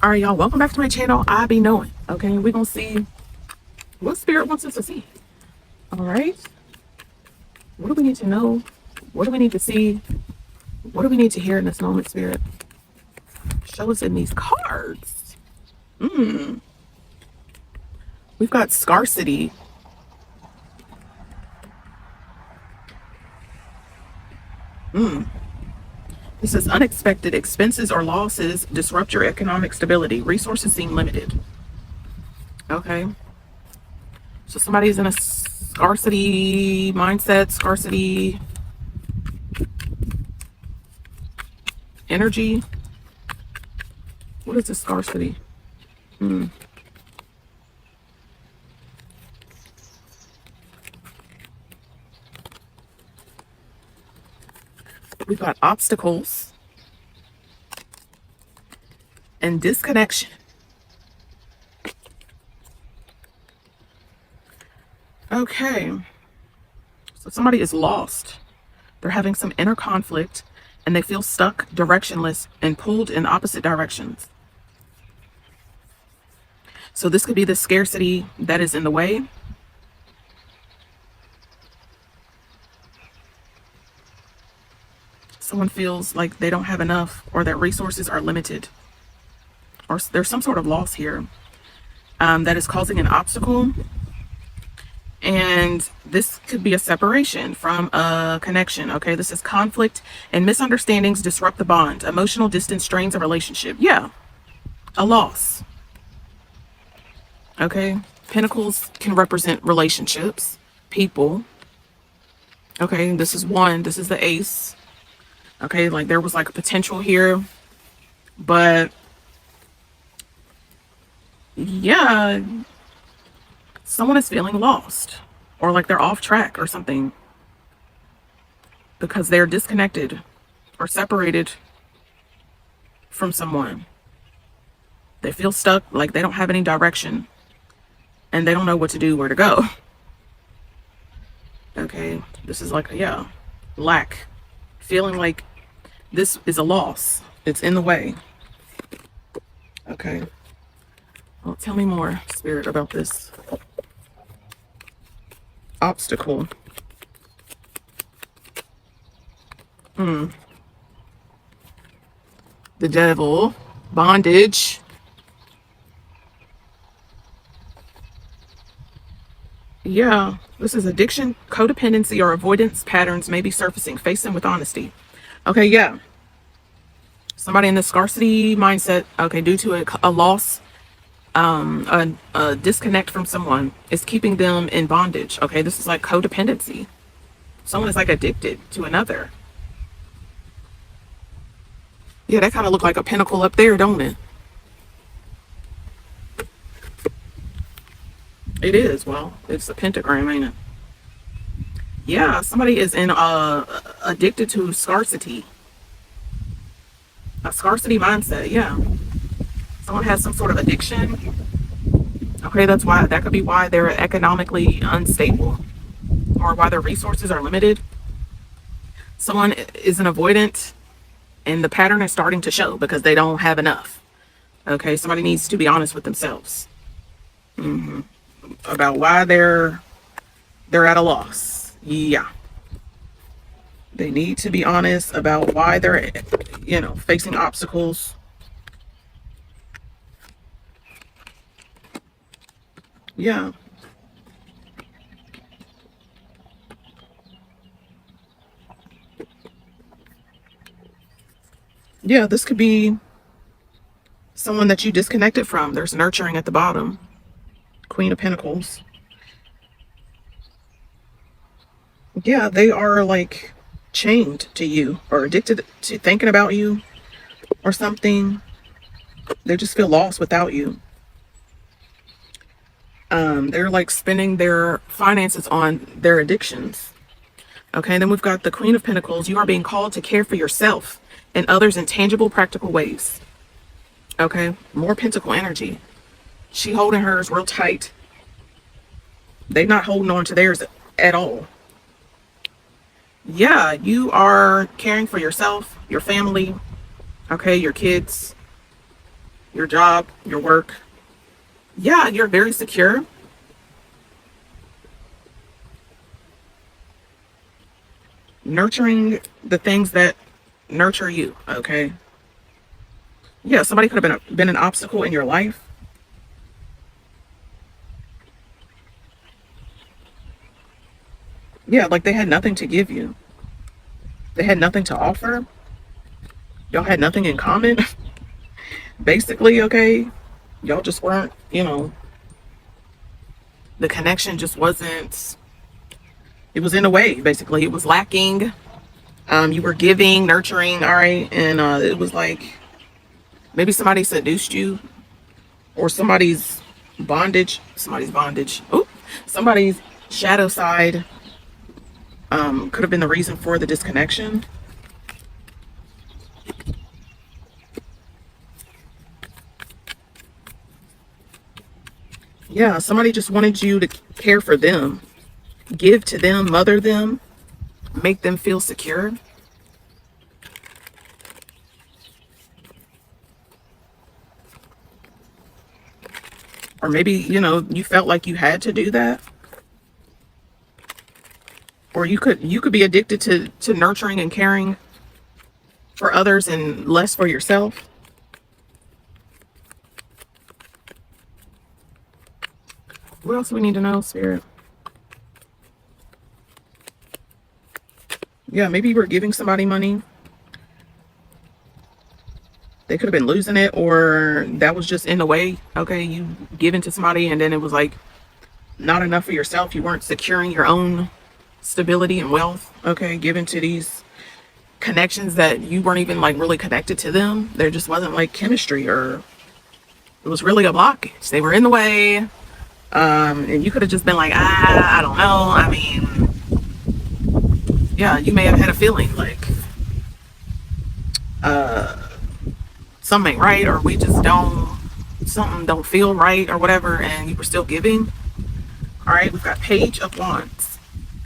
All right, y'all, welcome back to my channel. I be knowing. Okay, we're gonna see what spirit wants us to see. All right, what do we need to know? What do we need to see? What do we need to hear in this moment, spirit? Show us in these cards. We've got scarcity. This is unexpected expenses or losses disrupt your economic stability. Resources seem limited. Okay, so somebody's in a scarcity mindset, scarcity energy. What is the scarcity? We've got obstacles and disconnection. Okay, so somebody is lost. They're having some inner conflict and they feel stuck, directionless, and pulled in opposite directions. So this could be the scarcity that is in the way. Someone feels like they don't have enough, or that resources are limited, or there's some sort of loss here that is causing an obstacle. And this could be a separation from a connection. Okay, this is conflict and misunderstandings disrupt the bond. Emotional distance strains a relationship. Yeah, a loss. Okay, pentacles can represent relationships, people. Okay, this is one. This is the ace. Okay, like there was like a potential here, but yeah, someone is feeling lost or like they're off track or something because they're disconnected or separated from someone. They feel stuck, like they don't have any direction and they don't know what to do, where to go. Okay, this is like, yeah, lack. Feeling like this is a loss. It's in the way. Okay. Well, tell me more, spirit, about this obstacle. The devil, bondage. Yeah, this is addiction, codependency, or avoidance patterns may be surfacing. Face them with honesty. Okay, yeah. Somebody in the scarcity mindset, okay, due to a loss, a disconnect from someone is keeping them in bondage. Okay, this is like codependency. Someone is like addicted to another. Yeah, that kind of look like a pinnacle up there, don't it? It is. Well, it's a pentagram, ain't it? Yeah, somebody is in addicted to scarcity. A scarcity mindset, yeah. Someone has some sort of addiction. Okay, that could be why they're economically unstable or why their resources are limited. Someone is an avoidant and the pattern is starting to show because they don't have enough. Okay, somebody needs to be honest with themselves about why they're at a loss. Yeah. They need to be honest about why they're, facing obstacles. Yeah. Yeah, this could be someone that you disconnected from. There's nurturing at the bottom. Queen of Pentacles. Yeah, they are like chained to you or addicted to thinking about you or something. They just feel lost without you. They're like spending their finances on their addictions. Okay, then we've got the Queen of Pentacles. You are being called to care for yourself and others in tangible, practical ways. Okay, more pentacle energy. She holding hers real tight. They're not holding on to theirs at all. Yeah, you are caring for yourself, your family, okay, your kids. your job, your work. Yeah, you're very secure. Nurturing the things that nurture you, okay? Yeah, somebody could have been an obstacle in your life. Yeah, like they had nothing to give you. They had nothing to offer. Y'all had nothing in common. Basically, okay? Y'all just weren't, the connection just wasn't, it was in a way, basically. It was lacking. You were giving, nurturing, all right? And it was like maybe somebody seduced you, or somebody's bondage. Oh, somebody's shadow side could have been the reason for the disconnection. Yeah, somebody just wanted you to care for them, give to them, mother them, make them feel secure. Or maybe, you felt like you had to do that. Or you could be addicted to nurturing and caring for others and less for yourself. What else do we need to know, Spirit? Yeah, maybe you were giving somebody money. They could have been losing it, or that was just in the way. Okay, you giving to somebody and then it was like not enough for yourself. You weren't securing your own stability and wealth. Okay, given to these connections that you weren't even like really connected to them. There just wasn't like chemistry, or it was really a blockage. They were in the way. And you could have just been like, I don't know. I mean, yeah, you may have had a feeling like something ain't right, or something don't feel right, or whatever, and you were still giving. All right, we've got Page of Wands,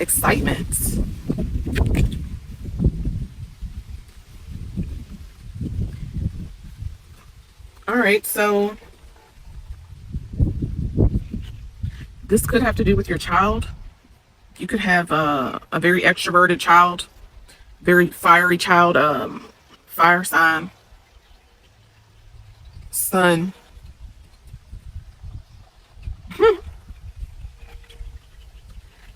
excitement. All right, so this could have to do with your child. You could have a very extroverted child, very fiery child, fire sign, sun.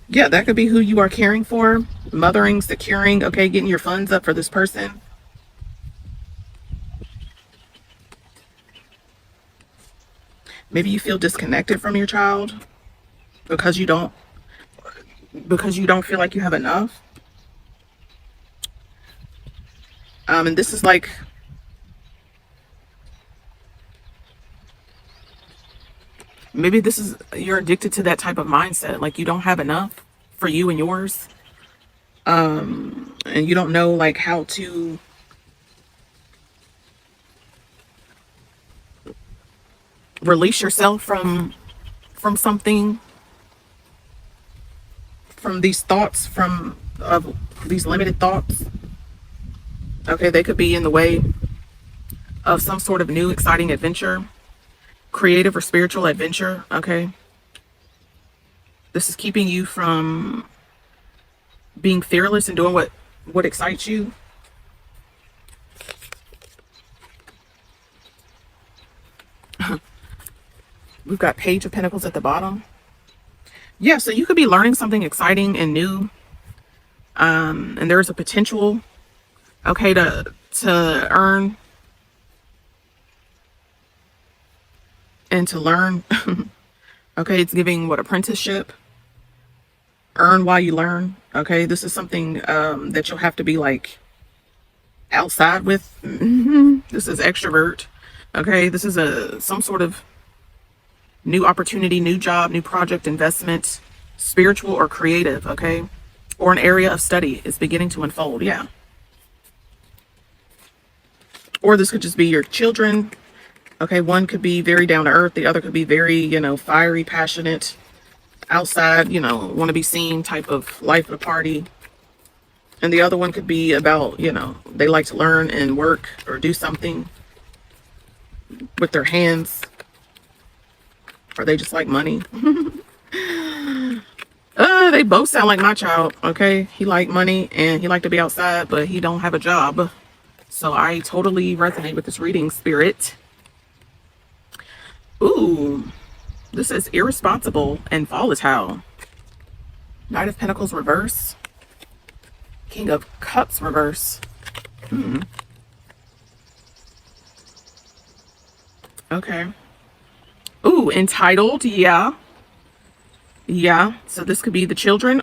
Yeah, that could be who you are caring for, mothering, securing, okay, getting your funds up for this person. Maybe you feel disconnected from your child because you don't feel like you have enough. And this is like, maybe you're addicted to that type of mindset. Like you don't have enough for you and yours. And you don't know like how to release yourself from something, from these thoughts, of these limited thoughts. Okay, they could be in the way of some sort of new exciting adventure, creative or spiritual adventure. Okay, this is keeping you from being fearless and doing what excites you. We've got Page of Pentacles at the bottom. Yeah, so you could be learning something exciting and new. And there's a potential, okay, to earn and to learn. Okay, it's giving apprenticeship. Earn while you learn. Okay, this is something that you'll have to be like outside with. This is extrovert. Okay, this is some sort of new opportunity, new job, new project, investment, spiritual or creative, okay? Or an area of study is beginning to unfold, yeah. Or this could just be your children, okay? One could be very down to earth, the other could be very, fiery, passionate, outside, want to be seen type of life of the party. And the other one could be about, they like to learn and work or do something. with their hands? Or they just like money? They both sound like my child, okay? He like money and he like to be outside, but he don't have a job. So I totally resonate with this reading, Spirit. Ooh, this is irresponsible and volatile. Knight of Pentacles reverse. King of Cups reverse. Okay. Ooh, entitled. Yeah. Yeah. So this could be the children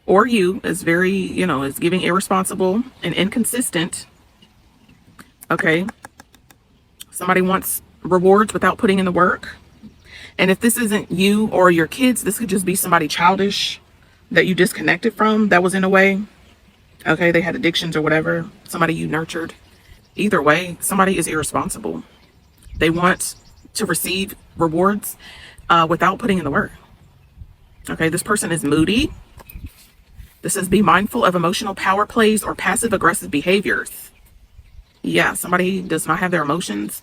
or you is very, is giving irresponsible and inconsistent. Okay. Somebody wants rewards without putting in the work. And if this isn't you or your kids, this could just be somebody childish that you disconnected from that was in a way. Okay. They had addictions or whatever. Somebody you nurtured. Either way, somebody is irresponsible. They want to receive rewards without putting in the work. Okay, this person is moody. This says be mindful of emotional power plays or passive aggressive behaviors. Yeah, somebody does not have their emotions.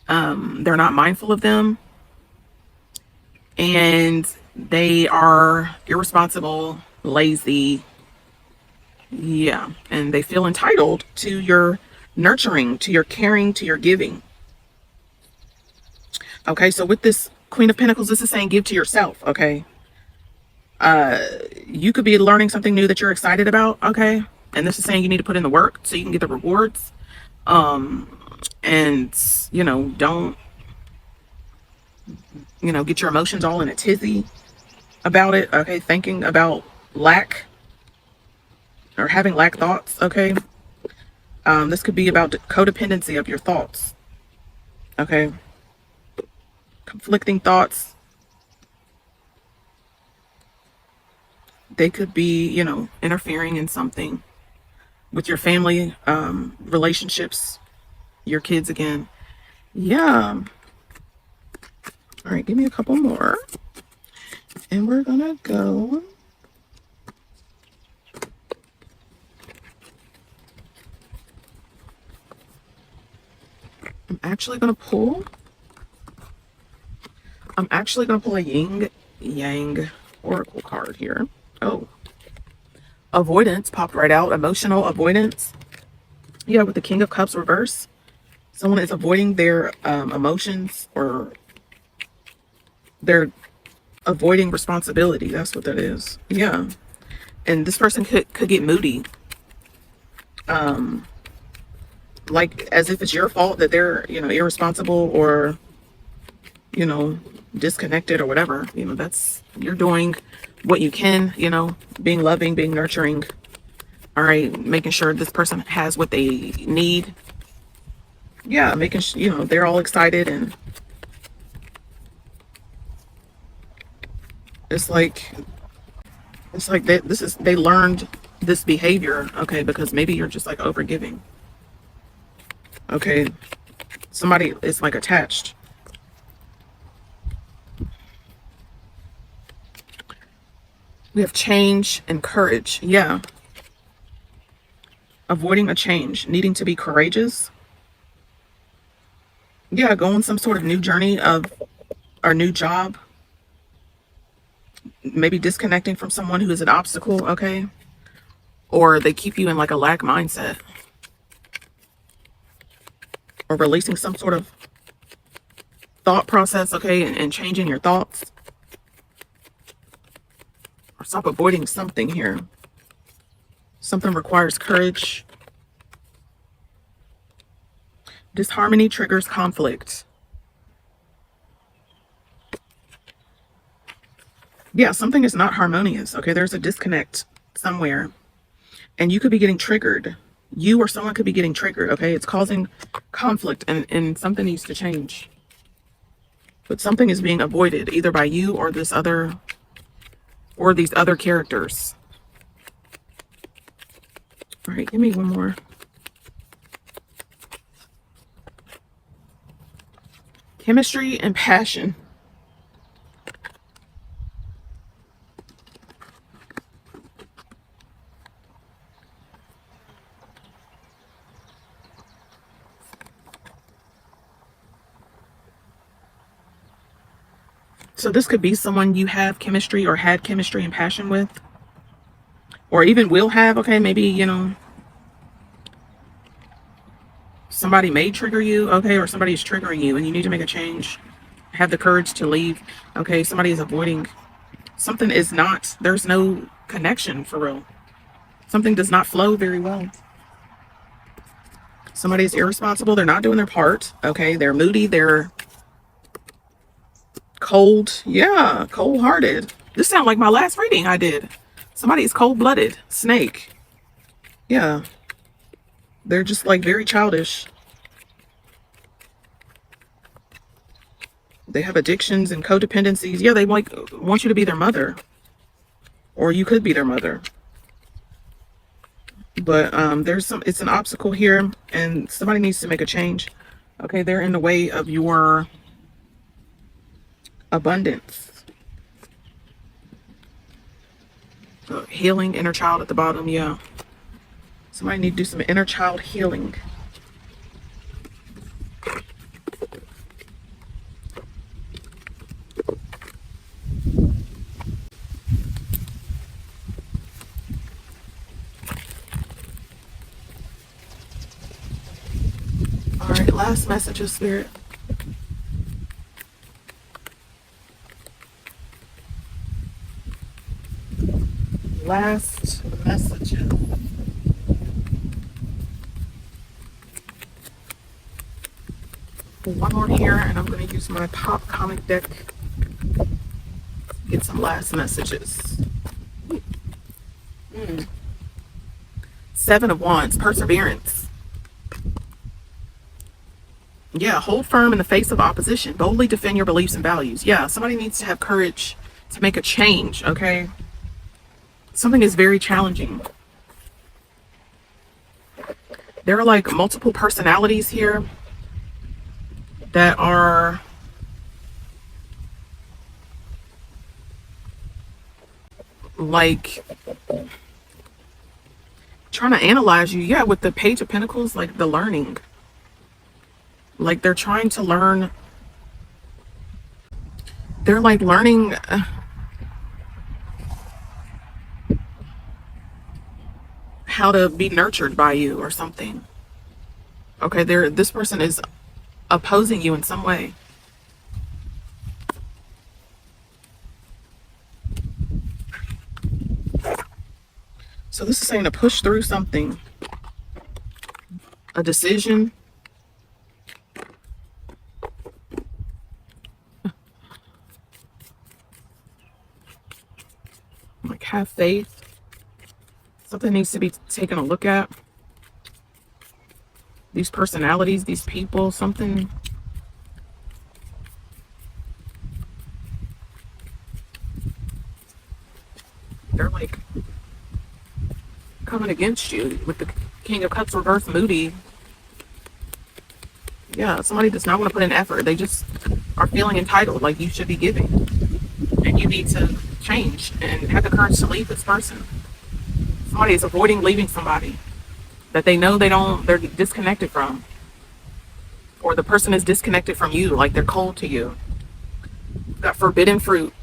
They're not mindful of them. And they are irresponsible, lazy. Yeah, and they feel entitled to your nurturing, to your caring, to your giving. Okay, so with this Queen of Pentacles, this is saying give to yourself, okay? You could be learning something new that you're excited about, okay? And this is saying you need to put in the work so you can get the rewards. And, don't, get your emotions all in a tizzy about it, okay? Thinking about lack or having lack thoughts, okay? This could be about codependency of your thoughts, okay? Conflicting thoughts. They could be, interfering in something with your family, relationships, your kids again. Yeah. All right, give me a couple more. And we're gonna go. I'm actually gonna pull a yin yang oracle card here. Oh, avoidance popped right out. Emotional avoidance. Yeah, with the King of Cups reverse. Someone is avoiding their emotions, or they're avoiding responsibility. That's what that is. Yeah. And this person could get moody. Like as if it's your fault that they're, irresponsible or, disconnected or whatever. That's, you're doing what you can, being loving, being nurturing. All right, making sure this person has what they need. Yeah, making sure, they're all excited, and it's like they learned this behavior, okay, because maybe you're just like overgiving. Okay, somebody is like attached. We have change and courage. Yeah. Avoiding a change, needing to be courageous. Yeah, go on some sort of new journey of or new job. Maybe disconnecting from someone who is an obstacle, okay? Or they keep you in like a lack mindset. Or releasing some sort of thought process, okay, and changing your thoughts. Or stop avoiding something here. Something requires courage. Disharmony triggers conflict. Yeah, something is not harmonious, okay? There's a disconnect somewhere. And you could be getting triggered. You or someone could be getting triggered, okay? It's causing conflict, and something needs to change. But something is being avoided, either by you or these other characters. All right, give me one more. Chemistry and passion. So this could be someone you have chemistry or had chemistry and passion with, or even will have. Okay, maybe, you know, somebody may trigger you, okay, or somebody is triggering you and you need to make a change. Have the courage to leave. Okay, somebody is avoiding. Something is not, there's no connection for real. Something does not flow very well. Somebody is irresponsible. They're not doing their part. Okay, they're moody. They're cold. Yeah, cold-hearted. This sounds like my last reading I did. Somebody is cold-blooded. Snake. Yeah. They're just like very childish. They have addictions and codependencies. Yeah, they like want you to be their mother. Or you could be their mother. But it's an obstacle here and somebody needs to make a change. Okay, they're in the way of your abundance. Healing, inner child at the bottom, yeah. Somebody need to do some inner child healing. All right, last message of Spirit. Last messages. One more here, and I'm going to use my pop comic deck to get some last messages. Seven of Wands, perseverance. Yeah, hold firm in the face of opposition. Boldly defend your beliefs and values. Yeah, somebody needs to have courage to make a change, okay? Something is very challenging. There are like multiple personalities here that are like trying to analyze you. Yeah, with the Page of Pentacles, like the learning. Like they're trying to learn. They're like learning how to be nurtured by you or something. Okay, this person is opposing you in some way. So this is saying to push through something. A decision. Like have faith. Something needs to be taken a look at. These personalities, these people, something. They're like coming against you with the King of Cups reverse, moody. Yeah, somebody does not want to put in effort. They just are feeling entitled, like you should be giving. And you need to change and have the courage to leave this person. Somebody is avoiding leaving somebody that they know they're disconnected from. Or the person is disconnected from you, like they're cold to you. Got forbidden fruit.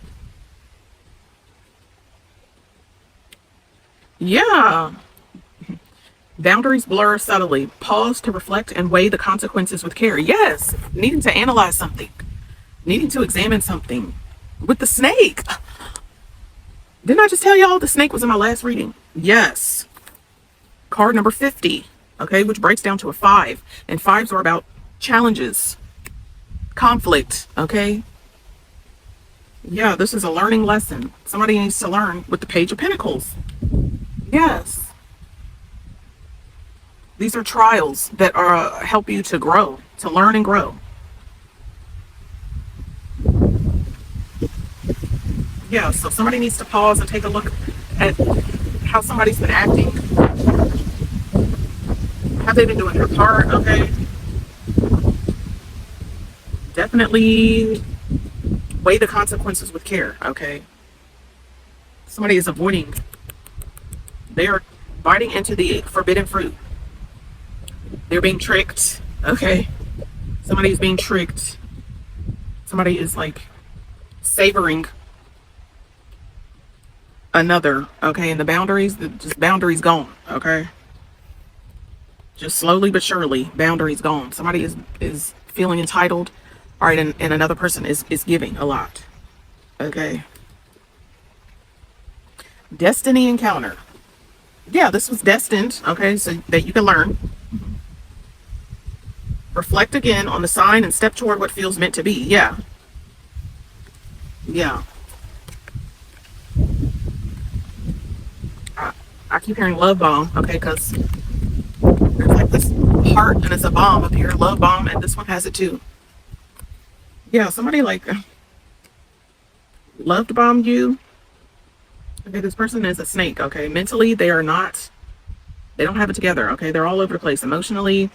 Yeah. Boundaries blur subtly. Pause to reflect and weigh the consequences with care. Yes. Needing to analyze something. Needing to examine something. With the snake. Didn't I just tell y'all the snake was in my last reading? Yes. Card number 50. Okay, which breaks down to a 5. And 5s are about challenges. Conflict. Okay. Yeah, this is a learning lesson. Somebody needs to learn with the Page of Pentacles. Yes. These are trials that help you to grow, to learn and grow. Yeah, so somebody needs to pause and take a look at how somebody's been acting. Have they been doing their part? Okay. Definitely weigh the consequences with care. Okay. Somebody is avoiding. They are biting into the forbidden fruit. They're being tricked. Okay. Somebody is being tricked. Somebody is like savoring another, okay? And the boundaries, just boundaries gone, okay? Just slowly but surely, boundaries gone. Somebody is feeling entitled, all right, and another person is giving a lot, okay? Destiny encounter. Yeah, this was destined, okay, so that you can learn. Reflect again on the sign and step toward what feels meant to be. Yeah. Yeah. I keep hearing love bomb, okay, because there's like this heart and it's a bomb up here, love bomb, and this one has it too. Yeah, somebody like loved bombed you. Okay, this person is a snake, okay? Mentally, they don't have it together, okay? They're all over the place. Emotionally,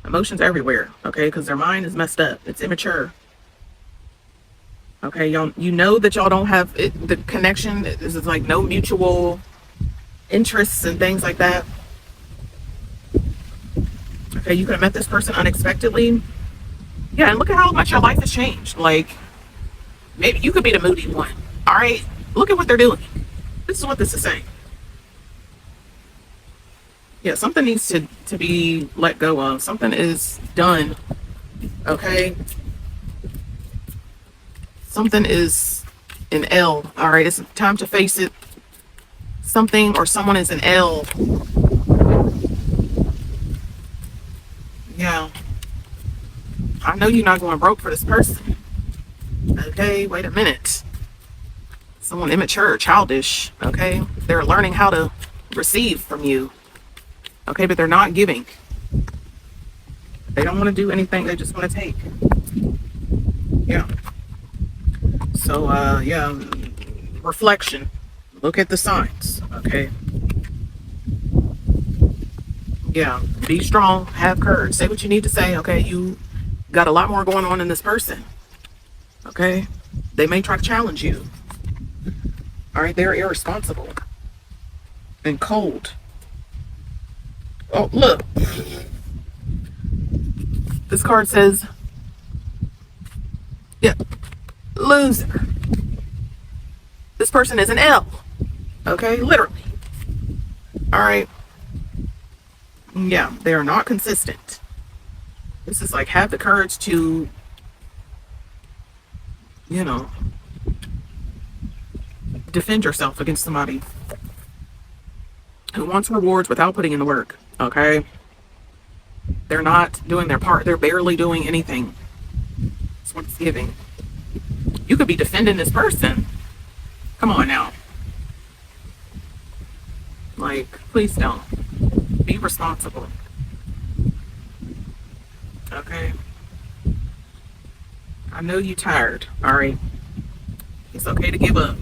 emotions everywhere, okay? Because their mind is messed up. It's immature. Okay, y'all, you know that y'all don't have it, the connection. This is like no mutual interests and things like that. Okay, you could have met this person unexpectedly. Yeah, and look at how much your life has changed. Like, maybe you could be the moody one. All right, look at what they're doing. This is what this is saying. Yeah, something needs to be let go of. Something is done. Okay, something is an L. All right, it's time to face it. Something or someone is an L. Yeah. I know you're not going broke for this person. Okay, wait a minute. Someone immature, childish, okay? They're learning how to receive from you. Okay, but they're not giving. They don't want to do anything, they just want to take. Yeah. So, yeah, reflection. Look at the signs, okay? Yeah, be strong, have courage, say what you need to say, okay? You got a lot more going on in this person, okay? They may try to challenge you. All right, they're irresponsible and cold. Oh, look. This card says, yeah, loser. This person is an L, okay? Literally. All right. Yeah, they are not consistent. This is like have the courage to, you know, defend yourself against somebody who wants rewards without putting in the work, okay? They're not doing their part. They're barely doing anything. That's what it's giving. You could be defending this person. Come on now. Like, please don't. Be responsible. Okay? I know you tired, all right? It's okay to give up.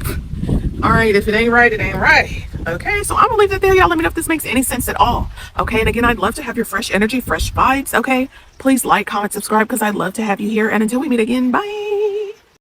All right, if it ain't right, it ain't right. Okay, so I'm gonna leave that there. Y'all let me know if this makes any sense at all. Okay, and again, I'd love to have your fresh energy, fresh vibes. Okay, please like, comment, subscribe, because I'd love to have you here. And until we meet again, bye.